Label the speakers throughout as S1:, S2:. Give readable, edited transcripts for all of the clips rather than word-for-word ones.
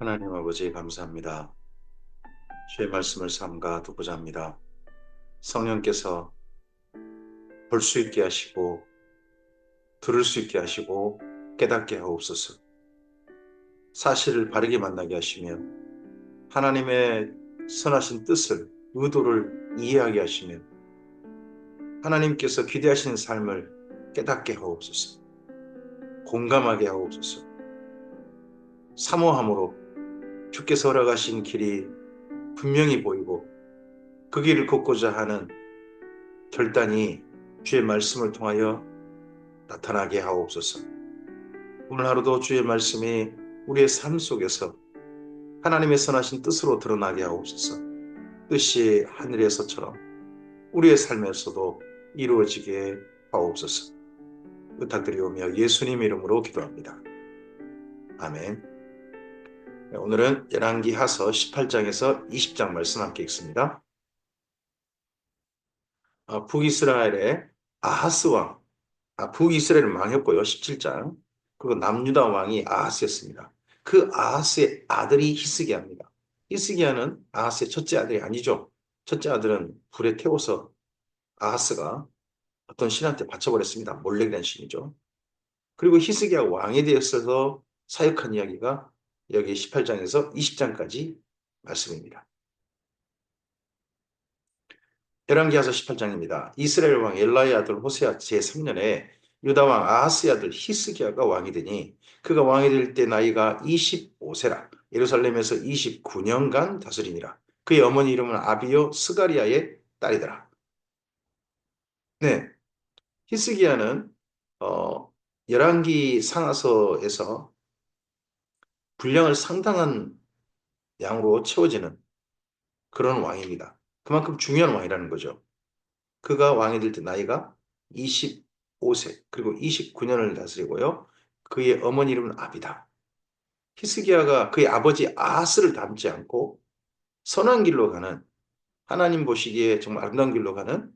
S1: 하나님 아버지 감사합니다. 주의 말씀을 삼가 듣고자 합니다. 성령께서 볼 수 있게 하시고 들을 수 있게 하시고 깨닫게 하옵소서. 사실을 바르게 만나게 하시며 하나님의 선하신 뜻을 의도를 이해하게 하시며 하나님께서 기대하시는 삶을 깨닫게 하옵소서. 공감하게 하옵소서. 사모함으로 주께서 허락하신 길이 분명히 보이고 그 길을 걷고자 하는 결단이 주의 말씀을 통하여 나타나게 하옵소서. 오늘 하루도 주의 말씀이 우리의 삶 속에서 하나님의 선하신 뜻으로 드러나게 하옵소서. 뜻이 하늘에서처럼 우리의 삶에서도 이루어지게 하옵소서. 부탁드리오며 예수님 이름으로 기도합니다. 아멘. 오늘은 열왕기하서 18장에서 20장 말씀 함께 읽습니다. 북이스라엘의 아하스 왕, 북이스라엘은 망했고요. 17장. 그리고 남유다 왕이 아하스였습니다. 그 아하스의 아들이 히스기야입니다. 히스기야는 아하스의 첫째 아들이 아니죠. 첫째 아들은 불에 태워서 아하스가 어떤 신한테 바쳐버렸습니다. 몰렉이라는 신이죠. 그리고 히스기야 왕에 대해서 사역한 이야기가 여기 18장에서 20장까지 말씀입니다. 열왕기하서 18장입니다. 이스라엘 왕 엘라의 아들 호세아 제3년에 유다 왕 아하스의 아들 히스기야가 왕이 되니 그가 왕이 될 때 나이가 25세라. 예루살렘에서 29년간 다스리니라. 그의 어머니 이름은 아비요 스가리아의 딸이더라. 네, 히스기야는 열왕기 상하서에서 분량을 상당한 양으로 채워지는 그런 왕입니다. 그만큼 중요한 왕이라는 거죠. 그가 왕이 될 때 나이가 25세 그리고 29년을 다스리고요. 그의 어머니 이름은 아비다. 히스기야가 그의 아버지 아하스를 닮지 않고 선한 길로 가는 하나님 보시기에 정말 아름다운 길로 가는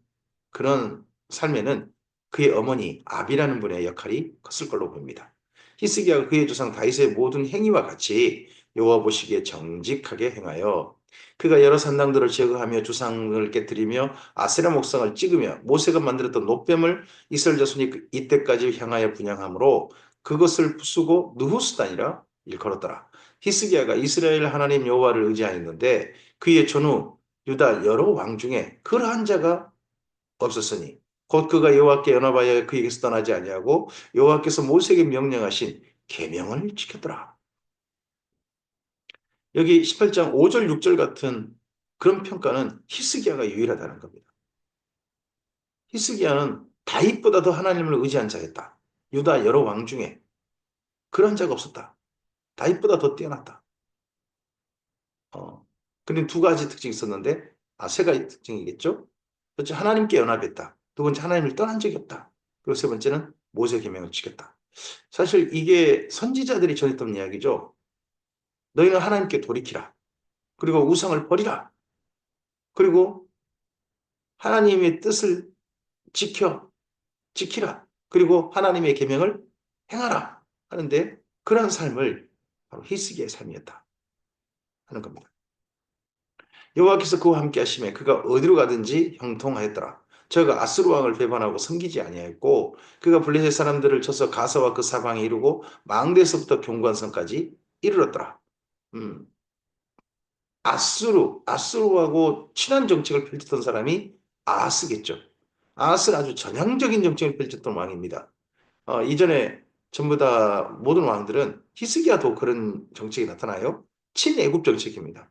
S1: 그런 삶에는 그의 어머니 아비라는 분의 역할이 컸을 걸로 보입니다. 히스기야가 그의 조상 다윗의 모든 행위와 같이 여호와 보시기에 정직하게 행하여 그가 여러 산당들을 제거하며 주상을 깨뜨리며 아세라 목상을 찍으며 모세가 만들었던 놋뱀을 이스라엘 자손이 이때까지 향하여 분양함으로 그것을 부수고 느후스단이라 일컬었더라. 히스기야가 이스라엘 하나님 여호와를 의지하였는데 그의 전후 유다 여러 왕 중에 그러한 자가 없었으니 곧 그가 여호와께 연합하여 그에게서 떠나지 아니하고 여호와께서 모세에게 명령하신 계명을 지켰더라. 여기 18장 5절 6절 같은 그런 평가는 히스기야가 유일하다는 겁니다. 히스기야는 다윗보다 더 하나님을 의지한 자였다. 유다 여러 왕 중에 그런 자가 없었다. 다윗보다 더 뛰어났다. 근데 두 가지 특징이 있었는데, 세 가지 특징이겠죠? 첫째, 하나님께 연합했다. 두 번째, 하나님을 떠난 적이 없다. 그리고 세 번째는 모세 계명을 지켰다. 사실 이게 선지자들이 전했던 이야기죠. 너희는 하나님께 돌이키라. 그리고 우상을 버리라. 그리고 하나님의 뜻을 지키라. 그리고 하나님의 계명을 행하라. 하는데 그러한 삶을 바로 히스기야의 삶이었다 하는 겁니다. 여호와께서 그와 함께 하심에 그가 어디로 가든지 형통하였더라. 저가 아스루 왕을 배반하고 섬기지 아니하였고 그가 블레셋 사람들을 쳐서 가사와 그 사방에 이르고 망대에서부터 경관선까지 이르렀더라. 음, 아스루하고 친한 정책을 펼쳤던 사람이 아하스겠죠. 아하스는 아주 전향적인 정책을 펼쳤던 왕입니다. 이전에 전부 다 모든 왕들은 히스기야도 그런 정책이 나타나요. 친애국 정책입니다.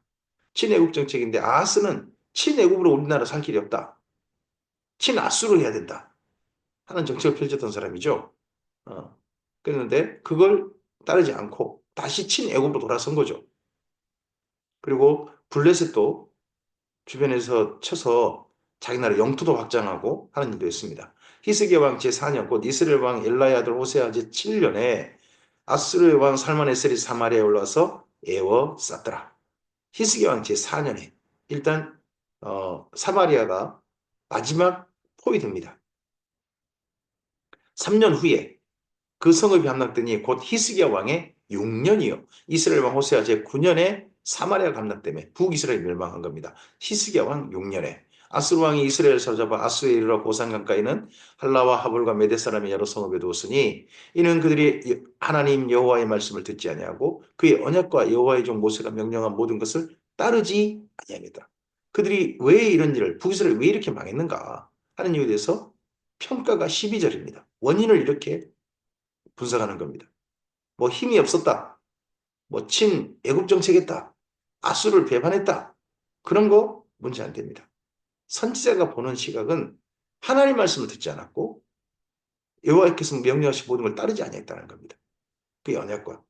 S1: 친애국 정책인데 아하스는 친애국으로 우리나라 살 길이 없다. 친아수로 해야 된다. 하는 정책을 펼쳤던 사람이죠. 어, 그랬는데 그걸 따르지 않고 다시 친애국으로 돌아선 거죠. 그리고 블레셋도 주변에서 쳐서 자기 나라 영토도 확장하고 하는 일도 했습니다. 히스기야 왕 제4년 곧 이스라엘 왕 엘라의 아들 호세아 제7년에 아수르의 왕 살만에셀이 사마리아에 올라와서 에워쌌더라. 히스기야 왕 제4년에 일단 사마리아가 마지막 포위됩니다. 3년 후에 그 성읍이 함락되니 곧 히스기야 왕의 6년이요. 이스라엘 왕 호세아 제9년에 사마리아 감락 때문에 북이스라엘 멸망한 겁니다. 히스기야 왕 6년에. 아수르 왕이 이스라엘을 사로잡아 아수에 이르러 고산 강가에는 할라와 하볼과 메대 사람의 여러 성읍에 두었으니 이는 그들이 하나님 여호와의 말씀을 듣지 아니하고 그의 언약과 여호와의 종 모세가 명령한 모든 것을 따르지 아니하니다. 그들이 왜 이런 일을 북이스라엘 왜 이렇게 망했는가 하는 이유에 대해서 평가가 12절입니다. 원인을 이렇게 분석하는 겁니다. 뭐 힘이 없었다. 뭐 친애국 정책했다. 아수를 배반했다. 그런 거 문제 안 됩니다. 선지자가 보는 시각은 하나님 말씀을 듣지 않았고 여호와께서 명령하신 모든 걸 따르지 아니했다는 겁니다. 그 언약과.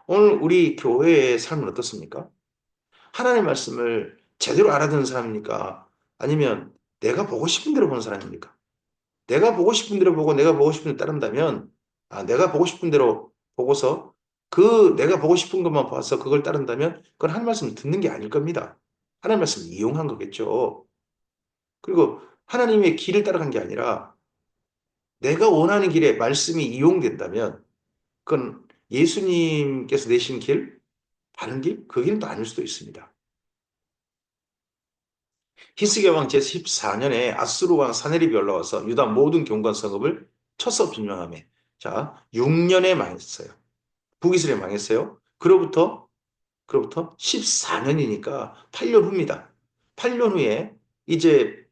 S1: 오늘 우리 교회의 삶은 어떻습니까? 하나님 말씀을 제대로 알아듣는 사람입니까? 아니면 내가 보고 싶은 대로 보는 사람입니까? 내가 보고 싶은 대로 보고 내가 보고 싶은 대로 따른다면 내가 보고 싶은 대로 보고서 그 내가 보고 싶은 것만 봐서 그걸 따른다면 그건 하나님 말씀을 듣는 게 아닐 겁니다. 하나님 말씀을 이용한 거겠죠. 그리고 하나님의 길을 따라간 게 아니라 내가 원하는 길에 말씀이 이용된다면 그건 예수님께서 내신 길, 바른 길, 그 길도 아닐 수도 있습니다. 히스기야 왕 제14년에 아수르 왕 사네립이 올라와서 유다 모든 경관 성읍을 쳐서 분명하며 자 6년에 망했어요. 북이스라엘 망했어요. 그로부터 14년이니까 8년 후입니다. 8년 후에 이제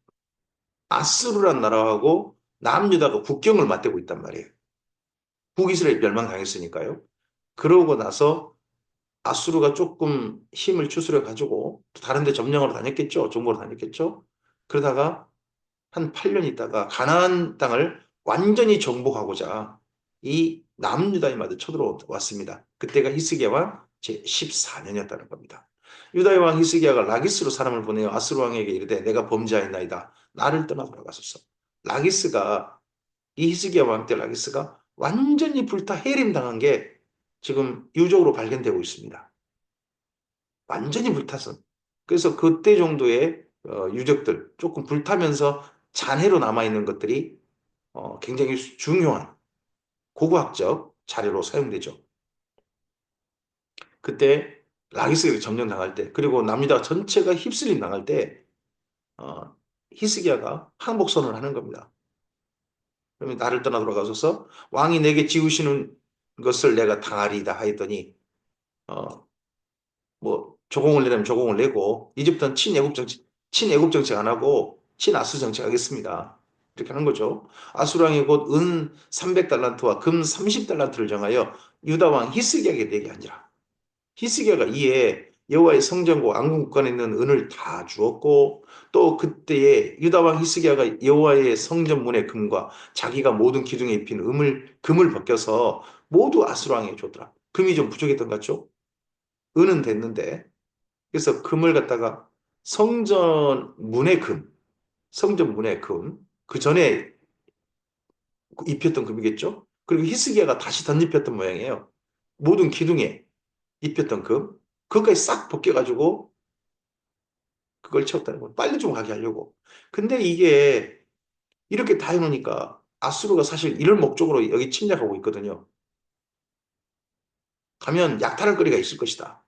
S1: 아수르란 나라하고 남유다가 국경을 맞대고 있단 말이에요. 북이스라엘 멸망당했으니까요. 그러고 나서 아수르가 조금 힘을 추스려 가지고 다른 데 점령하러 다녔겠죠. 정보로 다녔겠죠. 그러다가 한 8년 있다가 가나안 땅을 완전히 정복하고자 이 남유다에 마저 쳐들어왔습니다. 그때가 히스기야 왕 제14년이었다는 겁니다. 유다의 왕 히스기야가 라기스로 사람을 보내어 아수르 왕에게 이르되 내가 범죄하였나이다. 나를 떠나 돌아가소서. 라기스가 이 히스기야 왕 때 라기스가 완전히 불타 해림당한 게 지금 유적으로 발견되고 있습니다. 완전히 불타서. 그래서 그때 정도의 유적들, 조금 불타면서 잔해로 남아있는 것들이 굉장히 중요한 고고학적 자료로 사용되죠. 그때 라기스가 점령당할 때, 그리고 남유다 전체가 휩쓸림 당할 때 어, 히스기야가 항복선언을 하는 겁니다. 그러면 나를 떠나 돌아가소서 왕이 내게 지우시는 것을 내가 당하리이다 하였더니 어, 뭐 조공을 내려면 조공을 내고 이제부터는 친애국 정책 안 하고 친아수 정책 하겠습니다. 이렇게 하는 거죠. 아수르 왕이 곧 은 300달란트와 금 30달란트를 정하여 유다 왕 히스기야에게 내게 하니라. 히스기야가 이에 여호와의 성전과 왕궁권에 있는 은을 다 주었고 또 그때에 유다 왕 히스기야가 여호와의 성전 문의 금과 자기가 모든 기둥에 입힌 금을 벗겨서 모두 아수르 왕에게 줬더라. 금이 좀 부족했던 것 같죠? 은은 됐는데 그래서 금을 갖다가 성전 문의 금, 성전 문의 금, 그 전에 입혔던 금이겠죠? 그리고 히스기야가 다시 덧입혔던 모양이에요. 모든 기둥에 입혔던 금, 그것까지 싹 벗겨가지고 그걸 채웠다는 거예요. 빨리 좀 가게 하려고. 근데 이게 이렇게 다 해놓으니까 아수르가 사실 이런 목적으로 여기 침략하고 있거든요. 가면 약탈할 거리가 있을 것이다.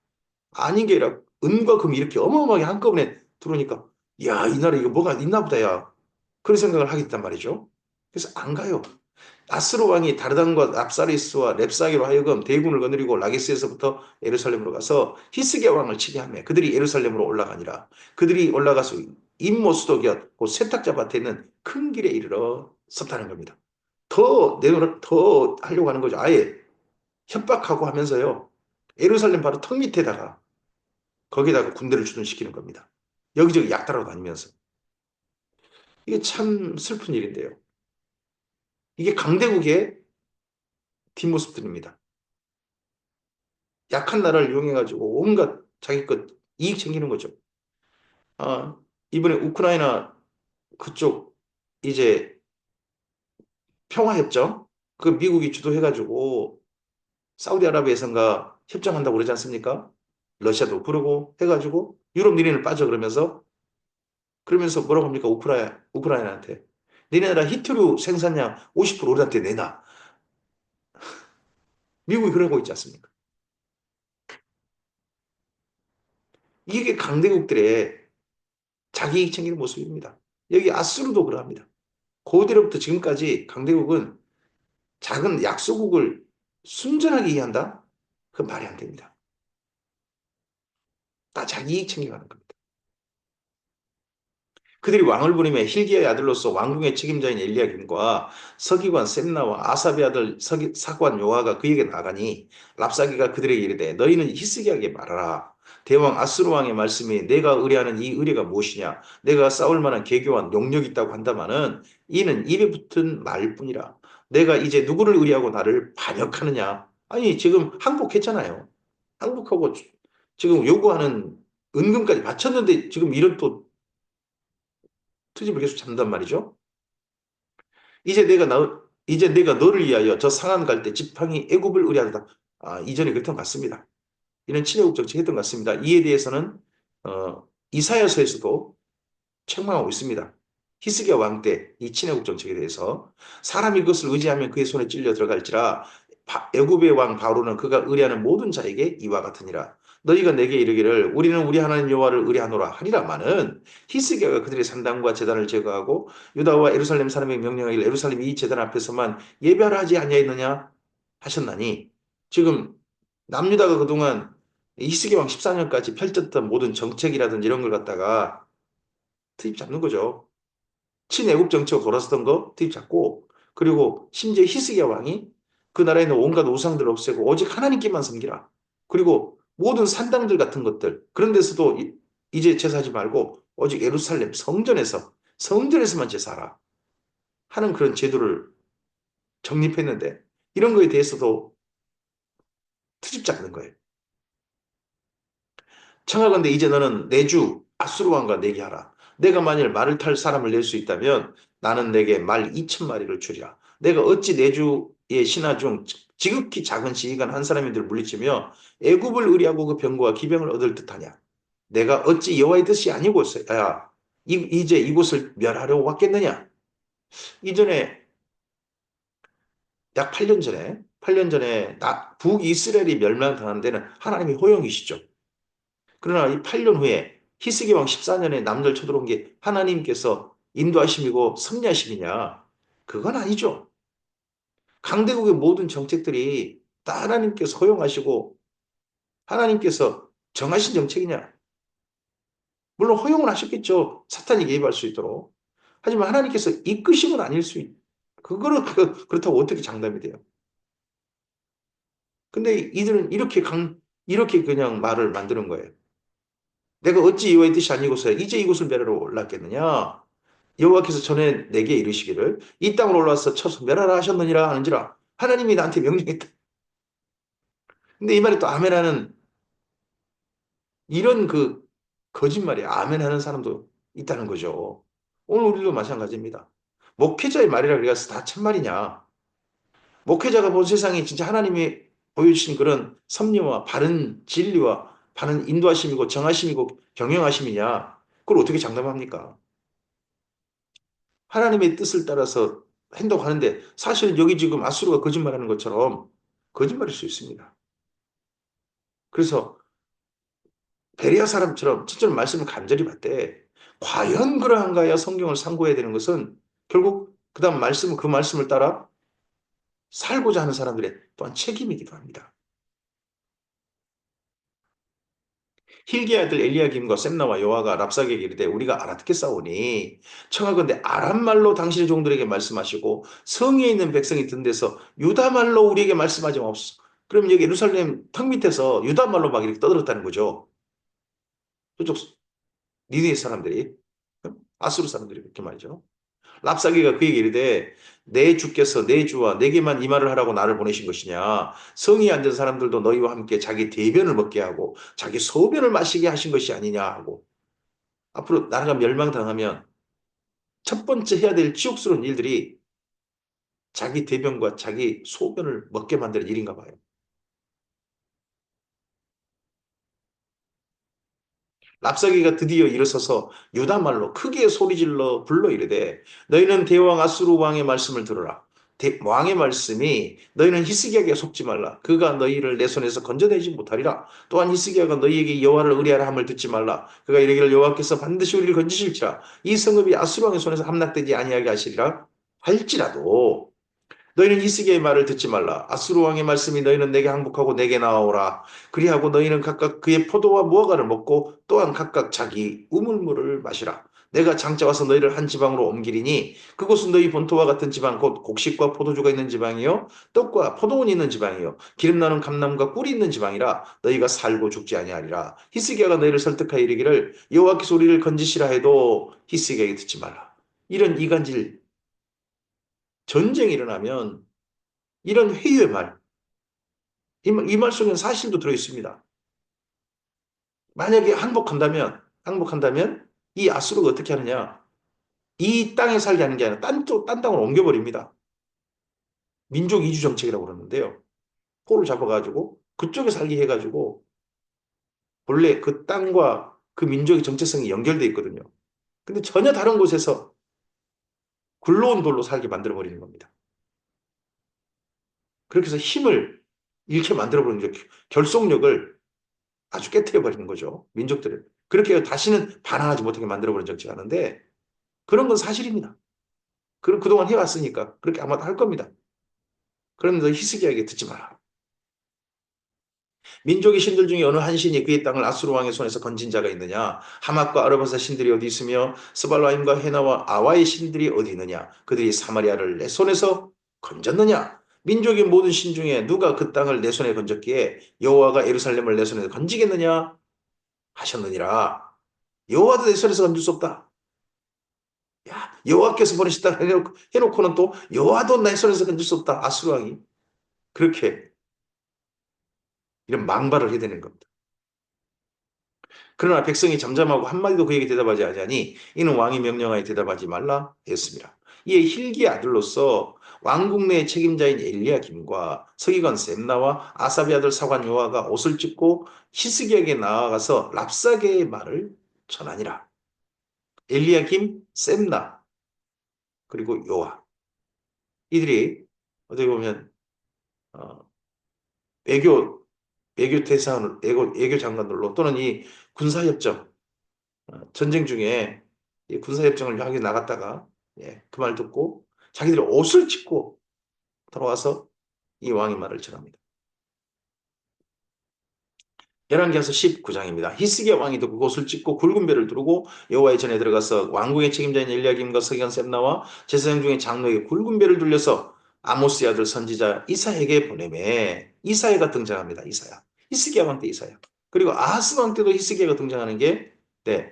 S1: 아닌 게 아니라 은과 금이 이렇게 어마어마하게 한꺼번에 들어오니까 야, 이 나라 이거 뭐가 있나 보다 야. 그런 생각을 하게 됐단 말이죠. 그래서 안 가요. 아스로 왕이 다르단과 압사리스와 렙사기로 하여금 대군을 거느리고 라기스에서부터 예루살렘으로 가서 히스기야 왕을 치게 하며 그들이 예루살렘으로 올라가니라. 그들이 올라가서 임모스도기앗 곧 세탁자 밭에 있는 큰 길에 이르러 섰다는 겁니다. 더 내놓으라 더 하려고 하는 거죠. 아예 협박하고 하면서요. 예루살렘 바로 턱 밑에다가 거기다가 군대를 주둔시키는 겁니다. 여기저기 약탈하러 다니면서. 이게 참 슬픈 일인데요. 이게 강대국의 뒷모습들입니다. 약한 나라를 이용해가지고 온갖 자기 것 이익 챙기는 거죠. 아, 이번에 우크라이나 그쪽 이제 평화협정 그 미국이 주도해가지고 사우디아라비아에선가 협정한다고 그러지 않습니까? 러시아도 그러고 해가지고 유럽 니네는 빠져 그러면서 뭐라고 합니까? 우크라이나한테 니네 나라 히트류 생산량 50% 우리한테 내놔. 미국이 그러고 있지 않습니까? 이게 강대국들의 자기 이익 챙기는 모습입니다. 여기 아수르도 그러합니다. 고대로부터 지금까지 강대국은 작은 약소국을 순전하게 이해한다? 그건 말이 안 됩니다. 다 자기 이익 챙겨가는 겁니다. 그들이 왕을 부림해 hil기야의 아들로서 왕궁의 책임자인 엘리야김과 서기관 셈나와 아삽의 아들 사관 요아가 그에게 나가니 랍사기가 그들에게 이르되 너희는 히스기야에게 말하라. 대왕 아수르 왕의 말씀이 내가 의뢰하는 이 의뢰가 무엇이냐? 내가 싸울 만한 계교와 용력이 있다고 한다마는 이는 입에 붙은 말뿐이라. 내가 이제 누구를 의뢰하고 나를 반역하느냐? 아니 지금 항복했잖아요. 항복하고 지금 요구하는 은금까지 바쳤는데 지금 이런 또 트집을 계속 잡는단 말이죠. 이제 내가 너를 위하여 저 상한 갈 때 지팡이 애굽을 의뢰하다. 이전에 그랬던 것 같습니다. 이런 친애국 정책했던 것 같습니다. 이에 대해서는 이사야서에서도 책망하고 있습니다. 히스기야 왕 때 이 친애국 정책에 대해서 사람이 그것을 의지하면 그의 손에 찔려 들어갈지라 애굽의 왕 바로는 그가 의뢰하는 모든 자에게 이와 같으니라. 너희가 내게 이르기를 우리는 우리 하나님 여호와를 의뢰하노라 하리라마는 히스기야가 그들의 산당과 제단을 제거하고 유다와 예루살렘 사람에게 명령하기를 예루살렘 이 제단 앞에서만 예배하라 하지 아니하였느냐 하셨나니 지금 남유다가 그동안 히스기야 왕 14년까지 펼쳤던 모든 정책이라든지 이런 걸 갖다가 트입 잡는 거죠. 친애국 정책으로 돌아섰던 거 트입 잡고 그리고 심지어 히스기야 왕이 그 나라에 있는 온갖 우상들을 없애고 오직 하나님께만 섬기라. 그리고 모든 산당들 같은 것들 그런 데서도 이제 제사하지 말고 오직 예루살렘 성전에서만 제사하라 하는 그런 제도를 정립했는데 이런 거에 대해서도 트집 잡는 거예요. 청하건대 이제 너는 내 주 아수르 왕과 내기하라. 내가 만일 말을 탈 사람을 낼 수 있다면 나는 내게 말 2천 마리를 주리라. 내가 어찌 내 주의 신하 중 지극히 작은 지휘관 한 사람인들 물리치며 애굽을 의리하고 그 병거와 기병을 얻을 듯하냐. 내가 어찌 여호와의 뜻이 아니고서야 이제 이곳을 멸하려고 왔겠느냐. 이전에 약 8년 전에 북이스라엘이 멸망당한 데는 하나님이 허용이시죠. 그러나 이 8년 후에 히스기 왕 14년에 남들 쳐들어온 게 하나님께서 인도하심이고 섭리하심이냐? 그건 아니죠. 강대국의 모든 정책들이 다 하나님께서 허용하시고 하나님께서 정하신 정책이냐? 물론 허용을 하셨겠죠. 사탄이 개입할 수 있도록. 하지만 하나님께서 이끄신 건 아닐 수 있. 그거를 그렇다고 어떻게 장담이 돼요? 근데 이들은 이렇게 그냥 말을 만드는 거예요. 내가 어찌 여호와의 뜻이 아니고서 이제 이곳을 멸하러 올랐겠느냐? 여호와께서 전에 내게 이르시기를 이 땅으로 올라와서 쳐서 멸하라 하셨느니라 하는지라 하나님이 나한테 명령했다. 근데 이 말에 또 아멘하는 이런 그 거짓말이 아멘하는 사람도 있다는 거죠. 오늘 우리도 마찬가지입니다. 목회자의 말이라 그래서 다 참말이냐? 목회자가 본 세상이 진짜 하나님이 보여주신 그런 섭리와 바른 진리와 바른 인도하심이고 정하심이고 경영하심이냐? 그걸 어떻게 장담합니까? 하나님의 뜻을 따라서 행동하는데 사실 여기 지금 아수르가 거짓말하는 것처럼 거짓말일 수 있습니다. 그래서 베레아 사람처럼 진짜로 말씀을 간절히 받되 과연 그러한가야 성경을 상고해야 되는 것은 결국 그 말씀을 따라 살고자 하는 사람들의 또한 책임이기도 합니다. hil기야 아들 엘리야김과 셈나와 여호와가 랍사게에게 이르되 우리가 알아듣게 싸우니 청하건대 아람 말로 당신의 종들에게 말씀하시고 성에 있는 백성이 든 데서 유다 말로 우리에게 말씀하지 마옵소서. 그럼 여기 예루살렘 턱 밑에서 유다 말로 막 이렇게 떠들었다는 거죠. 저쪽 니네 사람들이 아수르 사람들이 그렇게 말이죠. 랍사게가 그에게 이르되 내 주께서 내 주와 내게만 이 말을 하라고 나를 보내신 것이냐. 성에 앉은 사람들도 너희와 함께 자기 대변을 먹게 하고 자기 소변을 마시게 하신 것이 아니냐 하고 앞으로 나라가 멸망당하면 첫 번째 해야 될 치욕스러운 일들이 자기 대변과 자기 소변을 먹게 만드는 일인가 봐요. 랍사기가 드디어 일어서서 유다 말로 크게 소리질러 불러 이르되 너희는 대왕 아수르 왕의 말씀을 들으라. 왕의 말씀이 너희는 히스기야에게 속지 말라. 그가 너희를 내 손에서 건져내지 못하리라. 또한 히스기야가 너희에게 여호와를 의뢰하라 함을 듣지 말라. 그가 이르기를 여호와께서 반드시 우리를 건지실지라. 이 성읍이 아수르 왕의 손에서 함락되지 아니하게 하시리라 할지라도 너희는 히스기야의 말을 듣지 말라. 아수르 왕의 말씀이 너희는 내게 항복하고 내게 나아오라. 그리하고 너희는 각각 그의 포도와 무화과를 먹고 또한 각각 자기 우물물을 마시라. 내가 장차 와서 너희를 한 지방으로 옮기리니 그곳은 너희 본토와 같은 지방 곧 곡식과 포도주가 있는 지방이요 떡과 포도원이 있는 지방이요 기름 나는 감람과 꿀이 있는 지방이라 너희가 살고 죽지 아니하리라. 히스기야가 너희를 설득하여 이르기를 여호와께서 우리를 건지시라 해도 히스기야에게 듣지 말라. 이런 이간질 전쟁이 일어나면 이런 회유의 말, 이 말 속에는 사실도 들어있습니다. 만약에 항복한다면 이 아수르가 어떻게 하느냐? 이 땅에 살게 하는 게 아니라 딴 땅으로 옮겨버립니다. 민족 이주 정책이라고 그러는데요. 포를 잡아가지고 그쪽에 살게 해가지고 본래 그 땅과 그 민족의 정체성이 연결돼 있거든요. 근데 전혀 다른 곳에서 굴러온 돌로 살게 만들어버리는 겁니다. 그렇게 해서 힘을 잃게 만들어버리는 거죠. 결속력을 아주 깨트려버리는 거죠. 민족들을. 그렇게 다시는 반항하지 못하게 만들어버린 정치가 하는데 그런 건 사실입니다. 그럼 그동안 해왔으니까 그렇게 아마도 할 겁니다. 그런데 너 히스기야에게 듣지 마라. 민족의 신들 중에 어느 한 신이 그의 땅을 아수르 왕의 손에서 건진 자가 있느냐? 하맛과 아르바사 신들이 어디 있으며 스발라임과 헤나와 아와의 신들이 어디 있느냐? 그들이 사마리아를 내 손에서 건졌느냐? 민족의 모든 신 중에 누가 그 땅을 내 손에 건졌기에 여호와가 예루살렘을 내 손에 건지겠느냐? 하셨느니라. 여호와도 내 손에서 건질 수 없다. 야, 여호와께서 보내셨다 해놓고는 또 여호와도 내 손에서 건질 수 없다. 아수르 왕이 그렇게 이런 망발을 해대는 겁니다. 그러나 백성이 잠잠하고 한마디도 그에게 대답하지 아니하니 이는 왕이 명령하여 대답하지 말라 했습니다. 이에 힐기의 아들로서 왕국 내 책임자인 엘리야김과 서기관 셈나와 아사비 아들 사관 요아가 옷을 찢고 히스기야에게 나아가서 랍사게의 말을 전하니라. 엘리야김, 셈나 그리고 요아 이들이 어떻게 보면 어, 외교 대상 외교 장관들로 또는 이 군사협정 전쟁 중에 이 군사협정을 하게 나갔다가 예, 그 말 듣고 자기들이 옷을 찢고 돌아와서 이 왕의 말을 전합니다. 열왕기하서 19장입니다. 히스기야 왕이 듣고 옷을 찢고 굵은 배를 두르고 여호와의 전에 들어가서 왕궁의 책임자인 엘리야김과 서기관 셈나와 제사장 중에 장로에게 굵은 배를 둘려서 아모스의 아들 선지자 이사야에게 보내매 이사야가 등장합니다. 이사야. 히스기야 왕 때 이사야. 그리고 아하스 왕 때도 히스기야가 등장하는 게 네,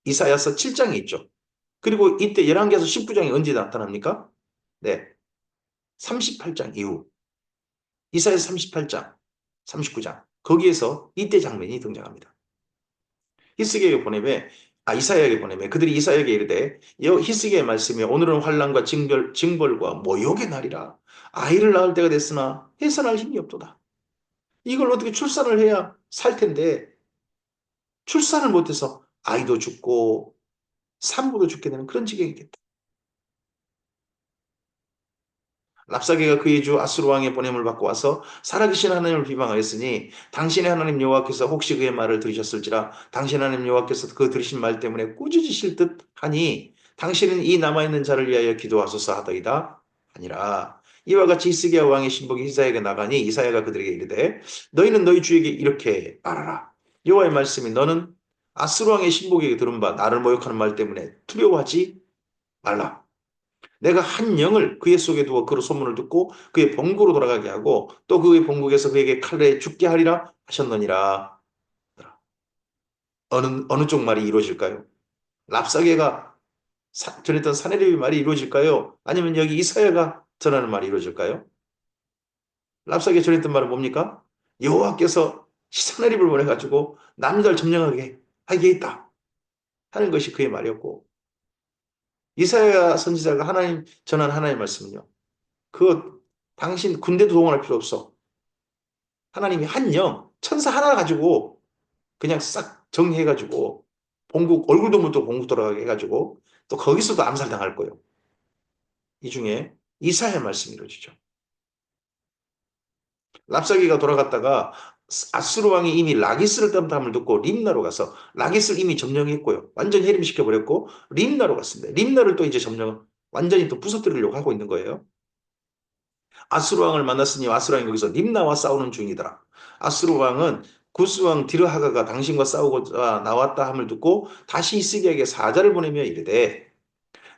S1: 이사야서 7장에 있죠. 그리고 이때 열왕기하서 19장이 언제 나타납니까? 네, 38장 이후. 이사야서 38장, 39장. 거기에서 이때 장면이 등장합니다. 히스기야에게 보내매 이사야에게 보내매 그들이 이사야에게 이르되 히스기야의 말씀이 오늘은 환난과 징벌과 모욕의 날이라 아이를 낳을 때가 됐으나 해산할 힘이 없도다. 이걸 어떻게 출산을 해야 살 텐데 출산을 못해서 아이도 죽고 산모도 죽게 되는 그런 지경이겠다. 랍사게가 그의 주 아수르 왕의 보냄을 받고 와서 살아계신 하나님을 비방하였으니 당신의 하나님 여호와께서 혹시 그의 말을 들으셨을지라 당신 하나님 여호와께서 그 들으신 말 때문에 꾸짖으실 듯 하니 당신은 이 남아있는 자를 위하여 기도하소서 하더이다 아니라 이와 같이 히스기야 왕의 신복이 이사야에게 나가니 이사야가 그들에게 이르되 너희는 너희 주에게 이렇게 말하라 여호와의 말씀이 너는 아수르 왕의 신복에게 들은 바 나를 모욕하는 말 때문에 두려워하지 말라 내가 한 영을 그의 속에 두어 그로 소문을 듣고 그의 본국으로 돌아가게 하고 또 그의 본국에서 그에게 칼에 죽게 하리라 하셨느니라. 어느 쪽 말이 이루어질까요? 랍사게가 전했던 사내립의 말이 이루어질까요? 아니면 여기 이사야가 전하는 말이 이루어질까요? 랍사게 전했던 말은 뭡니까? 여호와께서 사내립을 보내가지고 남자를 점령하게 하게 있다 하는 것이 그의 말이었고 이사야 선지자가 하나님 전한 하나님의 말씀은요. 그 당신 군대도 동원할 필요 없어. 하나님이 한 영, 천사 하나 가지고 그냥 싹 정리해가지고 본국 얼굴도 못 보고 본국 돌아가게 해가지고 또 거기서도 암살당할 거예요. 이 중에 이사야 말씀이 이루어지죠. 랍사기가 돌아갔다가 아수르 왕이 이미 라기스를 땀tam을 듣고 림나로 가서 라기스를 이미 점령했고요. 완전히 해림시켜버렸고 림나로 갔습니다. 림나를 또 이제 완전히 또 부서뜨리려고 하고 있는 거예요. 아수르 왕을 만났으니 아수르 왕이 거기서 림나와 싸우는 중이더라. 아수르 왕은 구스 왕 디르하가가 당신과 싸우고자 나왔다 함을 듣고 다시 히스기야에게 사자를 보내며 이르되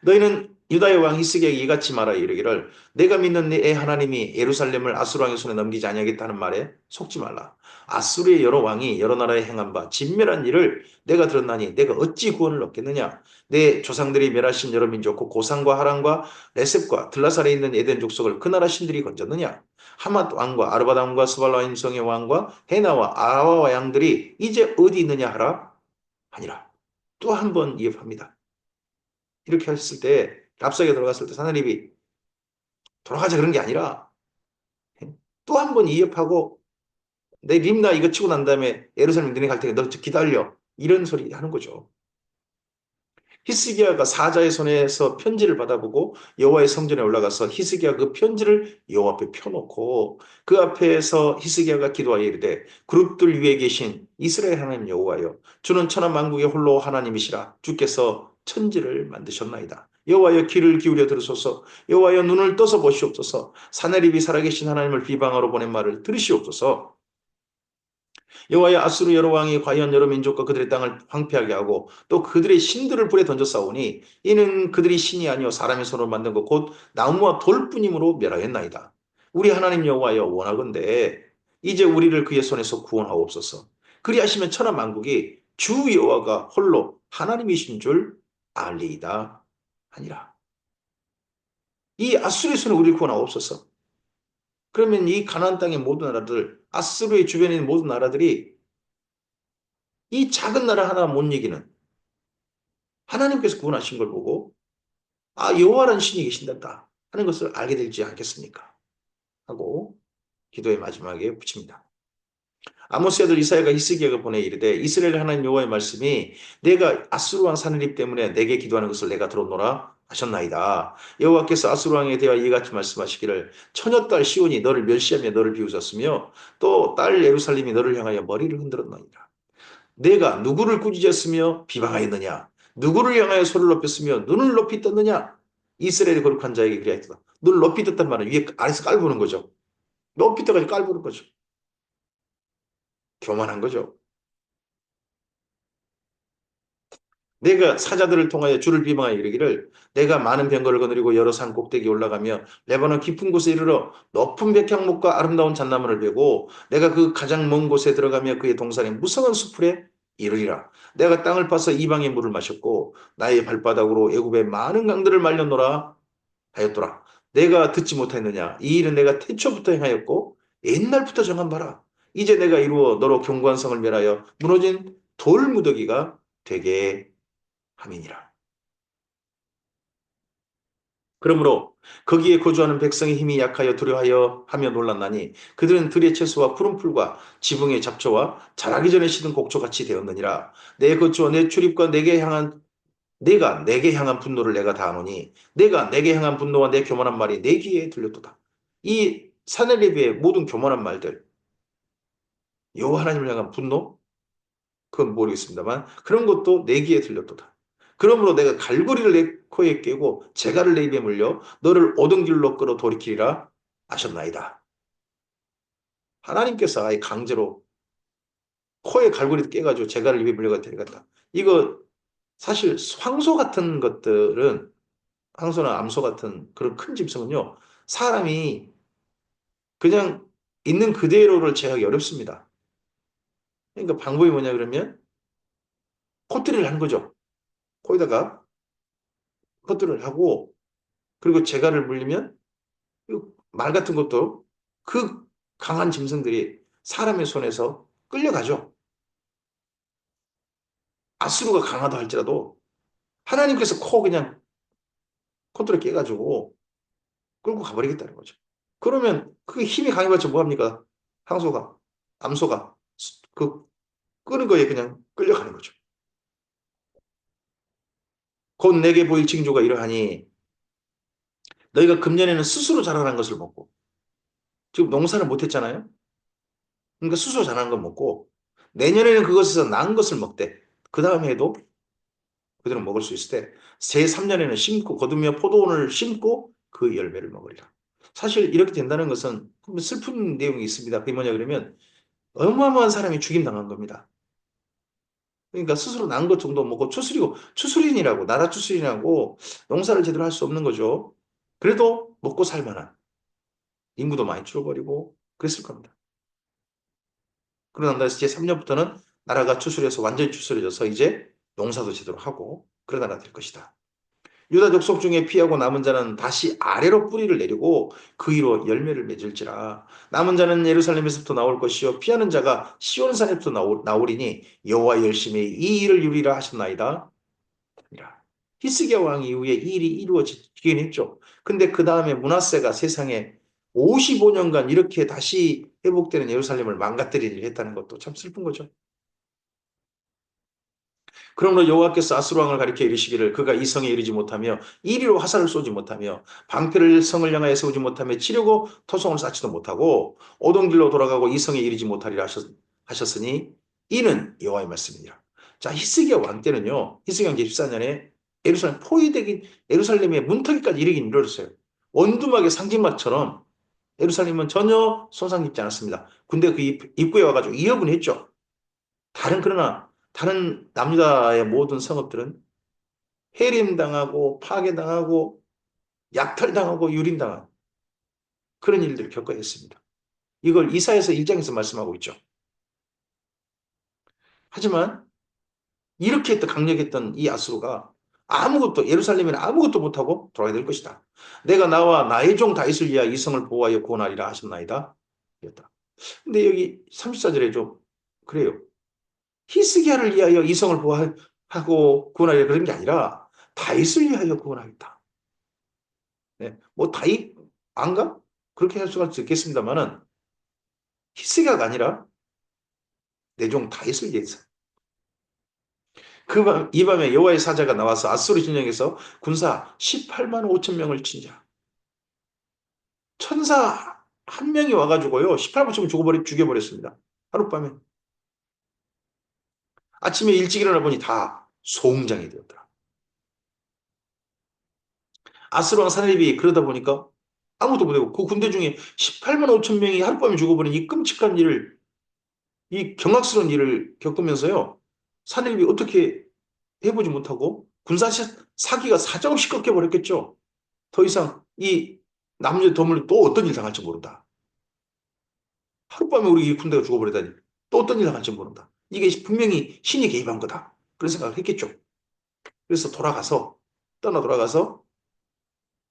S1: 너희는 유다의 왕 히스기야에게 이같이 말하여 이르기를 내가 믿는 내 하나님이 예루살렘을 아수르 왕의 손에 넘기지 아니하겠다는 말에 속지 말라. 아수르의 여러 왕이 여러 나라에 행한 바 진멸한 일을 내가 들었나니 내가 어찌 구원을 얻겠느냐. 내 조상들이 멸하신 여러 민족 곧 고산과 하란과 레셉과 들라살에 있는 에덴 족속을 그 나라 신들이 건졌느냐. 하맛 왕과 아르바드 왕과 스발라 임성의 왕과 헤나와 아와 양들이 이제 어디 있느냐 하라 하니라. 또 한 번 이어합니다. 이렇게 했을 때 랍사게 들어갔을 때 사나립이 돌아가자 그런 게 아니라 또 한 번 이협하고 내 림나 이거 치고 난 다음에 예루살렘 너네 갈 테니까 너 기다려 이런 소리 하는 거죠. 히스기야가 사자의 손에서 편지를 받아보고 여호와의 성전에 올라가서 히스기야 그 편지를 여호와 앞에 펴놓고 그 앞에서 히스기야가 기도하여 이르되 그룹들 위에 계신 이스라엘 하나님 여호와여 주는 천하 만국의 홀로 하나님이시라 주께서 천지를 만드셨나이다. 여호와여 귀를 기울여 들으소서. 여호와여 눈을 떠서 보시옵소서. 사내립이 살아계신 하나님을 비방하러 보낸 말을 들으시옵소서. 여호와의 아수르 여러 왕이 과연 여러 민족과 그들의 땅을 황폐하게 하고 또 그들의 신들을 불에 던져 싸우니 이는 그들이 신이 아니요 사람의 손으로 만든 것 곧 나무와 돌뿐이므로 멸하였나이다. 우리 하나님 여호와여 원하건대 이제 우리를 그의 손에서 구원하옵소서. 그리하시면 천하 만국이 주 여호와가 홀로 하나님이신 줄 알리이다 하니라. 이 아수르의 손에 우리를 구원하옵소서. 그러면 이 가나안 땅의 모든 나라들, 아수르의 주변에 있는 모든 나라들이 이 작은 나라 하나 못 이기는 하나님께서 구원하신 걸 보고 아 여호와라는 신이 계신다 하는 것을 알게 되지 않겠습니까? 하고 기도의 마지막에 붙입니다. 아모스 아들 이사야가 히스기야가 보내 이르되 이스라엘 하나님 여호와의 말씀이 내가 아수르 왕 사느립 때문에 내게 기도하는 것을 내가 들었노라 하셨나이다. 여호와께서 아수르 왕에 대하여 이같이 말씀하시기를 처녀딸 시온이 너를 멸시하며 너를 비웃었으며 또 딸 예루살렘이 너를 향하여 머리를 흔들었나이다. 내가 누구를 꾸짖었으며 비방하였느냐? 누구를 향하여 소리를 높였으며 눈을 높이 떴느냐? 이스라엘의 거룩한 자에게 그리하였다. 눈을 높이 떴단 말은 위에 아래서 깔보는 거죠. 높이 떠가지고 깔보는 거죠. 교만한 거죠. 내가 사자들을 통하여 주를 비방하여 이르기를 내가 많은 병거를 거느리고 여러 산 꼭대기에 올라가며 레바논 깊은 곳에 이르러 높은 백향목과 아름다운 잣나무를 베고 내가 그 가장 먼 곳에 들어가며 그의 동산의 무성한 수풀에 이르리라. 내가 땅을 파서 이방의 물을 마셨고 나의 발바닥으로 애굽의 많은 강들을 말렸노라 하였더라. 내가 듣지 못했느냐? 이 일은 내가 태초부터 행하였고 옛날부터 정한 바라. 이제 내가 이루어 너로 견고한 성을 멸하여 무너진 돌무더기가 되게 함이니라. 그러므로 거기에 거주하는 백성의 힘이 약하여 두려워하여 하며 놀랐나니 그들은 들의 채소와 푸른 풀과 지붕의 잡초와 자라기 전에 시든 곡초같이 되었느니라. 내 거주와 내 출입과 내가 내게 향한 분노를 내가 다하노니 내가 내게 향한 분노와 내 교만한 말이 내 귀에 들렸도다. 이 사내립의 모든 교만한 말들 여호와 하나님을 향한 분노 그건 모르겠습니다만 그런 것도 내 귀에 들렸도다. 그러므로 내가 갈고리를 내 코에 깨고 재갈을 내 입에 물려 너를 오던 길로 끌어 돌이키리라 하셨나이다. 하나님께서 아예 강제로 코에 갈고리 깨가지고 재갈을 입에 물려가 데려갔다. 이거 사실 황소 같은 것들은 황소나 암소 같은 그런 큰 짐승은요. 사람이 그냥 있는 그대로를 제하기 어렵습니다. 그러니까 방법이 뭐냐 그러면 코트리를 하는 거죠. 코에다가 코트리를 하고 그리고 재갈을 물리면 말 같은 것도 그 강한 짐승들이 사람의 손에서 끌려가죠. 아수르가 강하다 할지라도 하나님께서 그냥 컨트롤 깨가지고 끌고 가버리겠다는 거죠. 그러면 그 힘이 강해봤자 뭐합니까? 항소가, 암소가 그 끄는 거에 그냥 끌려가는 거죠. 곧 내게 보일 징조가 이러하니 너희가 금년에는 스스로 자라난 것을 먹고 지금 농사를 못했잖아요. 그러니까 스스로 자라난 걸 먹고 내년에는 그것에서 난 것을 먹되 그 다음 해에도 그대로 먹을 수 있을 때 제3년에는 심고 거두며 포도원을 심고 그 열매를 먹으리라. 사실 이렇게 된다는 것은 슬픈 내용이 있습니다. 그게 뭐냐 그러면 어마어마한 사람이 죽임당한 겁니다. 그러니까 스스로 난 것 정도 먹고 추수린이라고 나라 추수린이라고 농사를 제대로 할 수 없는 거죠. 그래도 먹고 살 만한 인구도 많이 줄어버리고 그랬을 겁니다. 그러고 난 다음에 제3년부터는 나라가 추스려서 완전히 추스려져서 이제 농사도 제대로 하고 그런 나라가 될 것이다. 유다 족속 중에 피하고 남은 자는 다시 아래로 뿌리를 내리고 그 위로 열매를 맺을지라. 남은 자는 예루살렘에서부터 나올 것이요 피하는 자가 시온산에부터 나오리니 여호와 열심히 이 일을 이루리라 하셨나이다. 히스기야 왕 이후에 이 일이 이루어지긴 했죠. 근데 그 다음에 므낫세가 세상에 55년간 이렇게 다시 회복되는 예루살렘을 망가뜨리는 일을 했다는 것도 참 슬픈 거죠. 그러므로 여호와께서 아수르 왕을 가리켜 이르시기를 그가 이 성에 이르지 못하며 이리로 화살을 쏘지 못하며 방패를 성을 향하여 세우지 못하며 치려고 토성을 쌓지도 못하고 오던 길로 돌아가고 이 성에 이르지 못하리라 하셨으니 이는 여호와의 말씀이니라. 자, 히스기야 왕 때는요. 히스기야 왕 제14년에 예루살렘 포위되긴 예루살렘의 문턱에까지 이르긴 이르렀어요. 원두막의 상징막처럼 예루살렘은 전혀 손상 입지 않았습니다. 근데 그 입구에 와가지고 위협은 했죠. 그러나 다른 남유다의 모든 성읍들은 해림당하고 파괴당하고 약탈당하고 유린당하고 그런 일들을 겪어야 했습니다. 이걸 이사야서 1장에서 말씀하고 있죠. 하지만 이렇게 강력했던 이 아수르가 아무것도 예루살렘에는 아무것도 못하고 돌아가게 될 것이다. 내가 나와 나의 종 다윗을 위하여 이 성을 보호하여 구원하리라 하셨나이다. 이었다. 근데 여기 34절에 좀 그래요. 히스기야를 위하여 이 성을 보호하고 구원하리라 그런 게 아니라 다윗을 위하여 구원하겠다. 네. 뭐 다윗 안가? 그렇게 할 수가 있겠습니다만은 히스기야가 아니라 내 종 다윗을 위해서. 이 밤에 여호와의 사자가 나와서 아수르 진영에서 군사 18만 5천 명을 친자. 천사 한 명이 와가지고요. 18만 5천 명 죽여버렸습니다. 하룻밤에. 아침에 일찍 일어나 보니 다 소홍장이 되었더라. 아수르 왕 사내립이 그러다 보니까 아무도 못하고 그 군대 중에 18만 5천 명이 하룻밤에 죽어버린 이 끔찍한 일을 이 경악스러운 일을 겪으면서요. 사내립이 어떻게 해보지 못하고 군사 사기가 사정없이 꺾여버렸겠죠. 더 이상 이 남녀 더물 또 어떤 일 당할지 모른다. 하룻밤에 우리 이 군대가 죽어버리다니 또 어떤 일 당할지 모른다. 이게 분명히 신이 개입한 거다. 그런 생각을 했겠죠. 그래서 떠나 돌아가서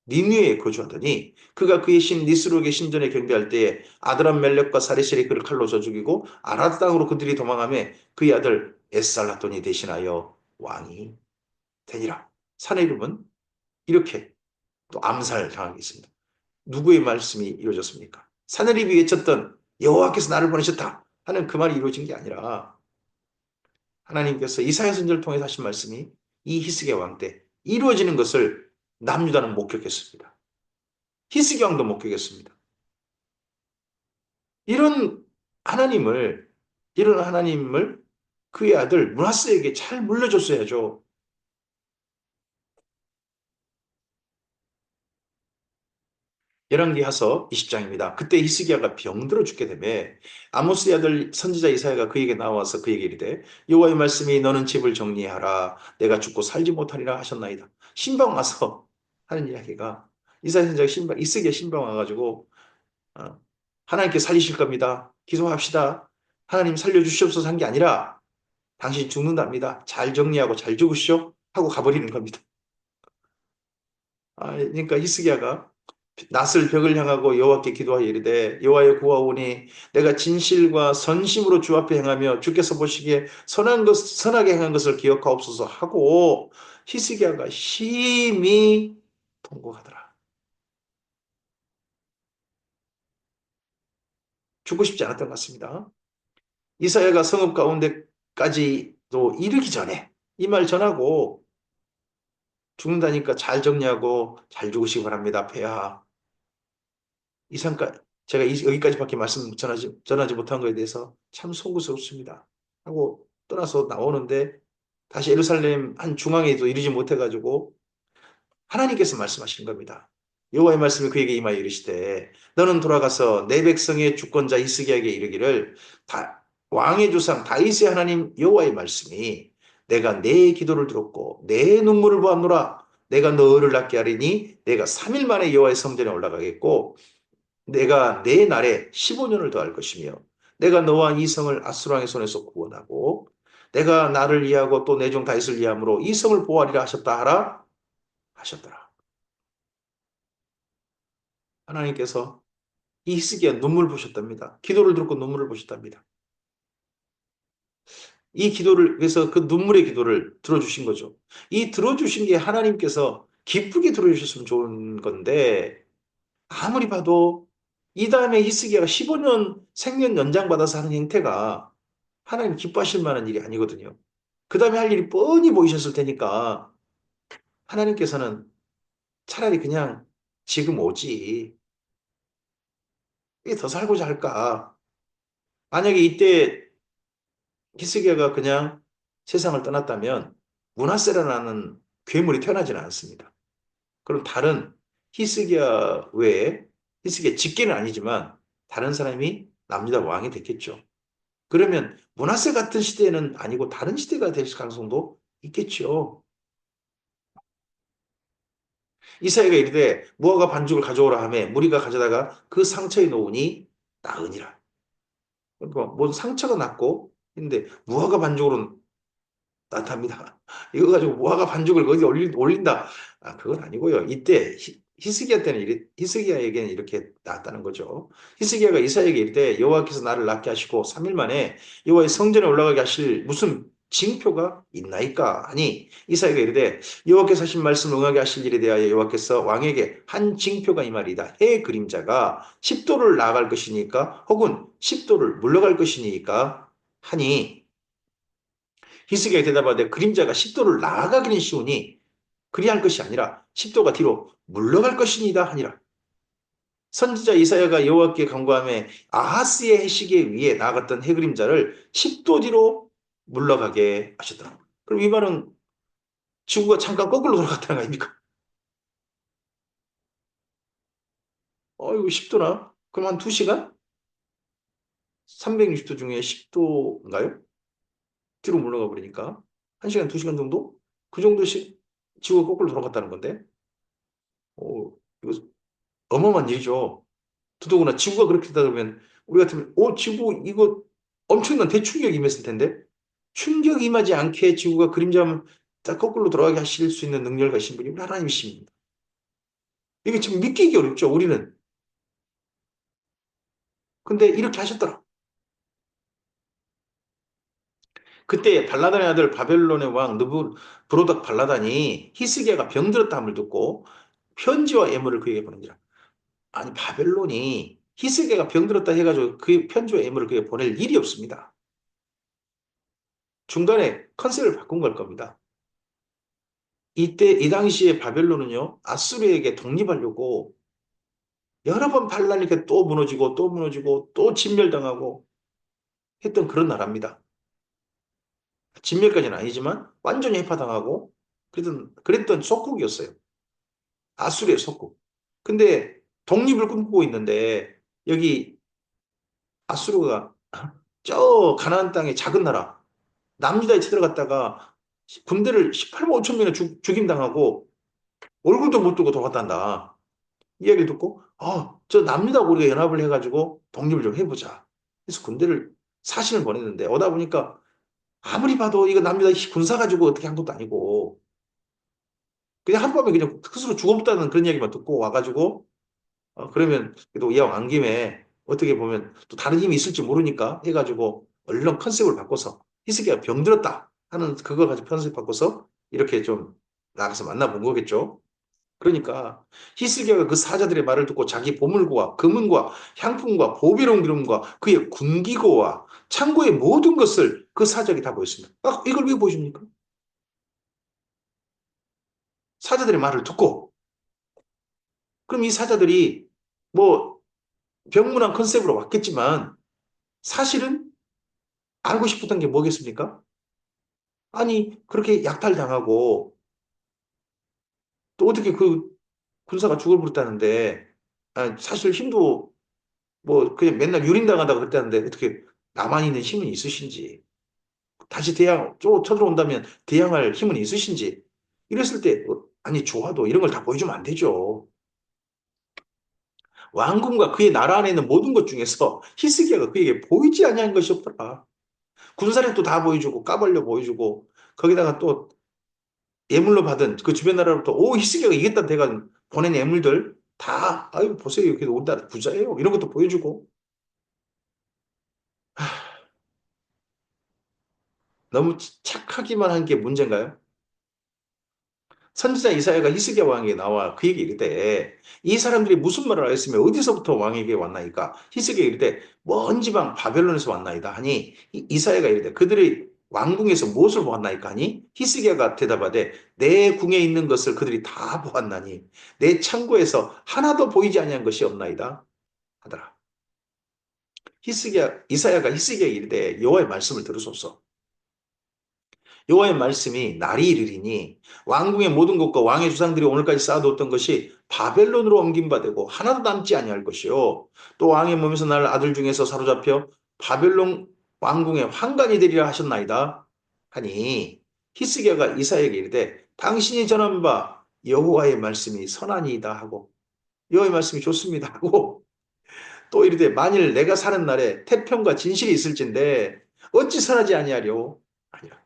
S1: 니느웨에 거주하더니 그가 그의 신 니스룩의 신전에 경배할 때에 아드람 멜렉과 사레셀이 그를 칼로 쳐 죽이고 아라드 땅으로 그들이 도망하며 그의 아들 에살라돈이 대신하여 왕이 되니라. 사내립은 이렇게 또 암살당하게 있습니다. 누구의 말씀이 이루어졌습니까? 사내립이 외쳤던 여호와께서 나를 보내셨다 하는 그 말이 이루어진 게 아니라 하나님께서 이사야 선지자를 통해서 하신 말씀이 이 히스기야 왕 때 이루어지는 것을 남유다는 목격했습니다. 히스기야 왕도 목격했습니다. 이런 하나님을 그의 아들 므낫세에게 잘 물려줬어야죠. 열왕기하서 20장입니다. 그때 히스기야가 병들어 죽게 되매 아모스의 아들 선지자 이사야가 그에게 나와서 그에게 이르되 여호와의 말씀이 너는 집을 정리하라 내가 죽고 살지 못하리라 하셨나이다. 신방 와서 하는 이야기가 이사야 선지자가 히스기야 신방 와가지고 하나님께 살리실 겁니다. 기도합시다. 하나님 살려주시옵소서 한 게 아니라 당신 죽는답니다. 잘 정리하고 잘 죽으시오 하고 가버리는 겁니다. 그러니까 히스기야가 낯을 벽을 향하고 여호와께 기도하여 이르되 여호와여 구하오니 내가 진실과 선심으로 주 앞에 행하며 주께서 보시기에 선하게 행한 것을 기억하옵소서 하고 히스기야가 심히 통곡하더라. 죽고 싶지 않았던 것 같습니다. 이사야가 성읍 가운데까지도 이르기 전에 이 말 전하고 죽는다니까 잘 정리하고 잘 죽으시기 바랍니다. 폐하. 이상까 제가 여기까지밖에 말씀 전하지 못한 거에 대해서 참 송구스럽습니다. 하고 떠나서 나오는데 다시 예루살렘 한 중앙에도 이르지 못해가지고 하나님께서 말씀하시는 겁니다. 여호와의 말씀이 그에게 임하여 이르시되 너는 돌아가서 내 백성의 주권자 히스기야에게 이르기를 왕의 조상 다윗의 하나님 여호와의 말씀이 내가 내 기도를 들었고 내 눈물을 보았노라. 내가 너를 낫게 하리니 내가 3일 만에 여호와의 성전에 올라가겠고 내가 내 날에 15년을 더할 것이며 내가 너와 이 성을 아수르 왕의 손에서 구원하고 내가 나를 위하고 또 내 종 다윗을 위함으로 이 성을 보호하리라 하셨다 하라 하셨더라. 하나님께서 이 히스기야 눈물 보셨답니다. 기도를 듣고 눈물을 보셨답니다. 이 기도를 그래서 그 눈물의 기도를 들어주신 거죠. 이 들어주신 게 하나님께서 기쁘게 들어주셨으면 좋은 건데 아무리 봐도 이 다음에 히스기야가 15년 생년 연장받아서 하는 행태가 하나님 기뻐하실 만한 일이 아니거든요. 그 다음에 할 일이 뻔히 보이셨을 테니까 하나님께서는 차라리 그냥 지금 오지. 왜 더 살고자 할까? 만약에 이때 히스기야가 그냥 세상을 떠났다면 문하세라는 괴물이 태어나지는 않습니다. 그럼 다른 히스기야 외에 히스기야 직계는 아니지만 다른 사람이 남유다 왕이 됐겠죠. 그러면 문하세 같은 시대는 아니고 다른 시대가 될 가능성도 있겠죠. 이사야가 이르되 무화과 반죽을 가져오라 하매 무리가 가져다가 그 상처에 놓으니 나으니라. 그러니까 뭔 상처가 났고 근데 무화과 반죽으로 나타납니다. 이거 가지고 무화과 반죽을 거기 올린다. 아, 그건 아니고요. 이때 히스기야 때는 히스기야에게는 이렇게 나왔다는 거죠. 히스기야가 이사야에게 이르되 여호와께서 나를 낫게 하시고 3일 만에 여호와의 성전에 올라가게 하실 무슨 징표가 있나이까 하니 이사야가 이르되 여호와께서 하신 말씀 응하게 하실 일에 대하여 여호와께서 왕에게 한 징표가 이 말이다. 해 그림자가 10도를 나아갈 것이니까 혹은 10도를 물러갈 것이니까 하니 히스기야가 대답하되 그림자가 10도를 나아가기는 쉬우니 그리할 것이 아니라 10도가 뒤로 물러갈 것이니다 하니라. 선지자 이사야가 여호와께 간구하며 아하스의 해시계 위에 나아갔던 해 그림자를 10도 뒤로 물러가게 하셨더라. 그럼 이 말은 지구가 잠깐 거꾸로 돌아갔다는 거 아닙니까? 이거 10도나? 그럼 한 2시간? 360도 중에 10도인가요? 뒤로 물러가 버리니까 1시간, 2시간 정도? 그 정도씩 지구가 거꾸로 돌아갔다는 건데 이거 어마어마한 일이죠. 더더구나 지구가 그렇게 되다 보면 우리 같으면 지구 이거 엄청난 대충격이 임했을 텐데 충격이 임하지 않게 지구가 그림자만 딱 거꾸로 돌아가게 하실 수 있는 능력을 가신 분이 우리 하나님이십니다. 이게 지금 믿기기 어렵죠, 우리는. 근데 이렇게 하셨더라. 그때 발라단의 아들 바벨론의 왕 느부로닥 발라단이 히스기야가 병들었다 함을 듣고 편지와 예물을 그에게 보낸지라. 아니 바벨론이 히스기야가 병들었다 해가지고 그 편지와 예물을 그에게 보낼 일이 없습니다. 중간에 컨셉을 바꾼 걸 겁니다. 이 당시에 바벨론은요, 아수르에게 독립하려고 여러 번 반란이 또 무너지고 또 무너지고 또 진멸당하고 했던 그런 나라입니다. 진멸까지는 아니지만 완전히 해파당하고 그랬던 속국이었어요. 아수르의 속국. 근데 독립을 꿈꾸고 있는데 여기 아수르가 저 가나안 땅의 작은 나라 남유다에 쳐들어갔다가 군대를 18만 5천 명이나 죽임당하고 얼굴도 못 들고 돌아갔단다. 이야기를 듣고 저 남유다하고 우리가 연합을 해가지고 독립을 좀 해보자. 그래서 군대를 사신을 보냈는데 오다 보니까 아무리 봐도 이거 남유다 군사 가지고 어떻게 한 것도 아니고 그냥 하룻밤에 그냥 스스로 죽어봤다는 그런 이야기만 듣고 와가지고 그러면 그래도 이왕 안 김에 어떻게 보면 또 다른 힘이 있을지 모르니까 해가지고 얼른 컨셉을 바꿔서 히스기야가 병들었다 하는 그걸 가지고 컨셉 바꿔서 이렇게 좀 나가서 만나본 거겠죠. 그러니까 히스기야가 그 사자들의 말을 듣고 자기 보물과 금은과 향품과 보배로운 기름과 그의 군기고와 창고의 모든 것을 그 사자에게 다 보였습니다. 이걸 왜 보십니까? 사자들의 말을 듣고, 그럼 이 사자들이 뭐 병문안 컨셉으로 왔겠지만 사실은 알고 싶었던 게 뭐겠습니까? 아니, 그렇게 약탈당하고 또 어떻게 그 군사가 죽을 부렸다는데, 사실 힘도 뭐 그냥 맨날 유린당하다가 그랬다는데 어떻게 남아 있는 힘은 있으신지, 다시 쳐들어온다면 대항할 힘은 있으신지, 이랬을 때 아니 좋아도 이런 걸 다 보여주면 안 되죠. 왕궁과 그의 나라 안에 있는 모든 것 중에서 히스기야가 그에게 보이지 아니한 것이 없더라. 군사력도 다 보여주고 까발려 보여주고, 거기다가 또 예물로 받은 그 주변 나라로부터 오 히스기야가 이겼다 대가 보낸 예물들 다 아유 보세요, 그래도 우리 나라 부자예요, 이런 것도 보여주고. 너무 착하기만 한 게 문제인가요? 선지자 이사야가 히스기야 왕에게 나와 그에게 이르되, 이 사람들이 무슨 말을 하였으며 어디서부터 왕에게 왔나이까? 히스기야 이르되 먼 지방 바벨론에서 왔나이다 하니, 이사야가 이르되 그들이 왕궁에서 무엇을 보았나이까 하니, 히스기야가 대답하되 내 궁에 있는 것을 그들이 다 보았나니 내 창고에서 하나도 보이지 아니한 것이 없나이다 하더라. 이사야가 히스기야에게 이르되 여호와의 말씀을 들으소서. 여호와의 말씀이 날이 이르리니 왕궁의 모든 것과 왕의 주상들이 오늘까지 쌓아두었던 것이 바벨론으로 옮긴 바 되고 하나도 남지 아니할 것이요, 또 왕의 몸에서 날 아들 중에서 사로잡혀 바벨론 왕궁의 환관이 되리라 하셨나이다 하니, 히스기야가 이사야에게 이르되 당신이 전한 바 여호와의 말씀이 선하니이다 하고, 여호와의 말씀이 좋습니다 하고, 또 이르되 만일 내가 사는 날에 태평과 진실이 있을진데 어찌 선하지 아니하리오. 아니야.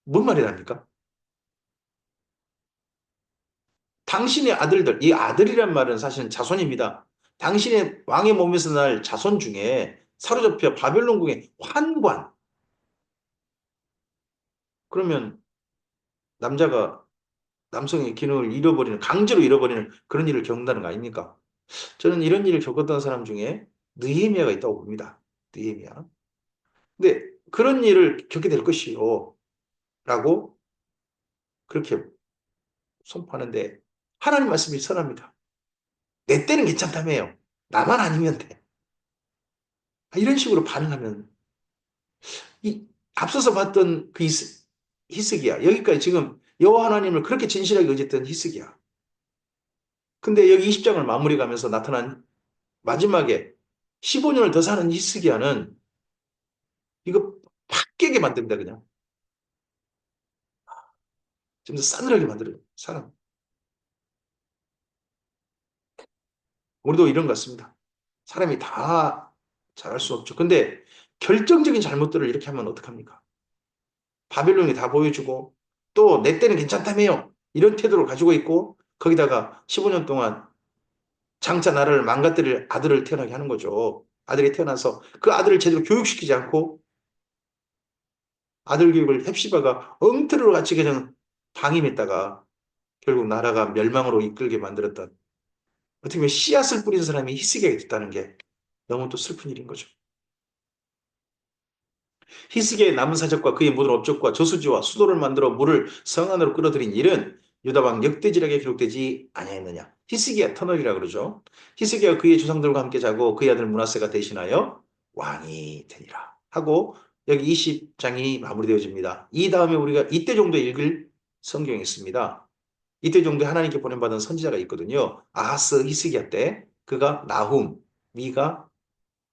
S1: 뭔 말이랍니까? 당신의 아들들, 이 아들이란 말은 사실은 자손입니다. 당신의 왕의 몸에서 날 자손 중에 사로잡혀 바벨론궁의 환관. 그러면 남자가 남성의 기능을 잃어버리는, 강제로 잃어버리는 그런 일을 겪는다는 거 아닙니까? 저는 이런 일을 겪었던 사람 중에 느헤미야가 있다고 봅니다. 느헤미야. 근데 그런 일을 겪게 될 것이요, 라고 그렇게 선포하는데, 하나님 말씀이 선합니다. 내 때는 괜찮다며요. 나만 아니면 돼. 이런 식으로 반응하면, 이 앞서서 봤던 그 히스기야, 여기까지 지금 여호와 하나님을 그렇게 진실하게 의지했던 히스기야. 근데 여기 20장을 마무리 가면서 나타난 마지막에 15년을 더 사는 히스기야는 이거 팍 깨게 만듭니다, 그냥. 좀 더 싸늘하게 만들어요, 사람. 우리도 이런 것 같습니다. 사람이 다 잘할 수 없죠. 근데 결정적인 잘못들을 이렇게 하면 어떡합니까? 바빌론이 다 보여주고 또 내 때는 괜찮다며요, 이런 태도를 가지고 있고, 거기다가 15년 동안 장차 나라를 망가뜨릴 아들을 태어나게 하는 거죠. 아들이 태어나서 그 아들을 제대로 교육시키지 않고 아들 교육을 헵시바가 엉터리로 같이 그냥 방임했다가 결국 나라가 멸망으로 이끌게 만들었던, 어떻게 보면 씨앗을 뿌린 사람이 히스기야가 됐다는 게 너무 또 슬픈 일인 거죠. 히스기야의 남은 사적과 그의 모든 업적과 저수지와 수도를 만들어 물을 성 안으로 끌어들인 일은 유다왕 역대지략에 기록되지 아니하였느냐. 히스기야 터널이라 그러죠. 히스기야 그의 조상들과 함께 자고 그의 아들 므낫세가 대신하여 왕이 되니라 하고, 여기 20장이 마무리되어집니다. 이 다음에 우리가 이때 정도 읽을 성경이 있습니다. 이때 정도에 하나님께 보낸받은 선지자가 있거든요. 아하스 히스기야 때 그가 나훔, 미가,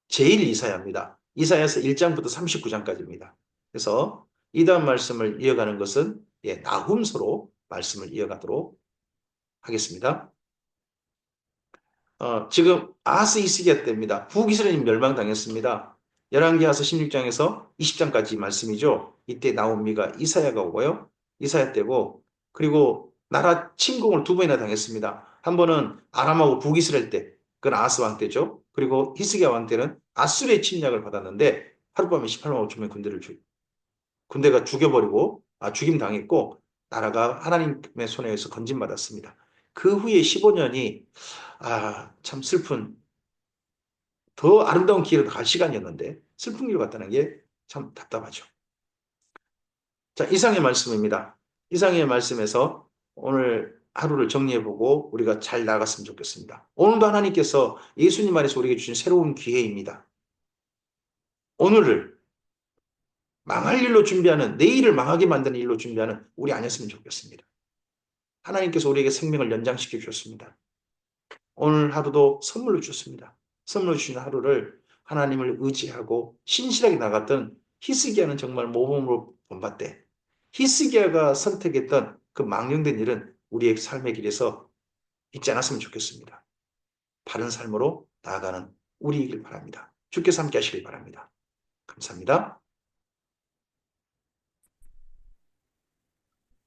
S1: 제일 이사야입니다. 이사야서 1장부터 39장까지입니다. 그래서 이 다음 말씀을 이어가는 것은 나훔서로 말씀을 이어가도록 하겠습니다. 지금 아하스 히스기야 때입니다. 북이스라엘이 멸망당했습니다. 열왕기하서 16장에서 20장까지 말씀이죠. 이때 나홈미가 이사야가 오고요. 이사야 때고, 그리고 나라 침공을 두 번이나 당했습니다. 한 번은 아람하고 북이스라엘 때, 그건 아하스 왕 때죠. 그리고 히스기야 왕 때는 아수르의 침략을 받았는데 하룻밤에 18만 5천 명 군대가 죽여버리고, 죽임 당했고, 나라가 하나님의 손에 의해서 건진받았습니다. 그 후에 15년이 참 슬픈, 더 아름다운 길을 갈 시간이었는데 슬픈 길을 갔다는 게 참 답답하죠. 자, 이상의 말씀입니다. 이상의 말씀에서 오늘 하루를 정리해보고 우리가 잘 나갔으면 좋겠습니다. 오늘도 하나님께서 예수님 안에서 우리에게 주신 새로운 기회입니다. 오늘을 망할 일로 준비하는, 내일을 망하게 만드는 일로 준비하는 우리 아니었으면 좋겠습니다. 하나님께서 우리에게 생명을 연장시켜 주셨습니다. 오늘 하루도 선물로 주셨습니다. 선물로 주신 하루를 하나님을 의지하고 신실하게 나갔던 히스기야는 정말 모범으로 본받되, 히스기야가 선택했던 그 망령된 일은 우리의 삶의 길에서 있지 않았으면 좋겠습니다. 바른 삶으로 나아가는 우리이길 바랍니다. 주께서 함께 하시길 바랍니다. 감사합니다.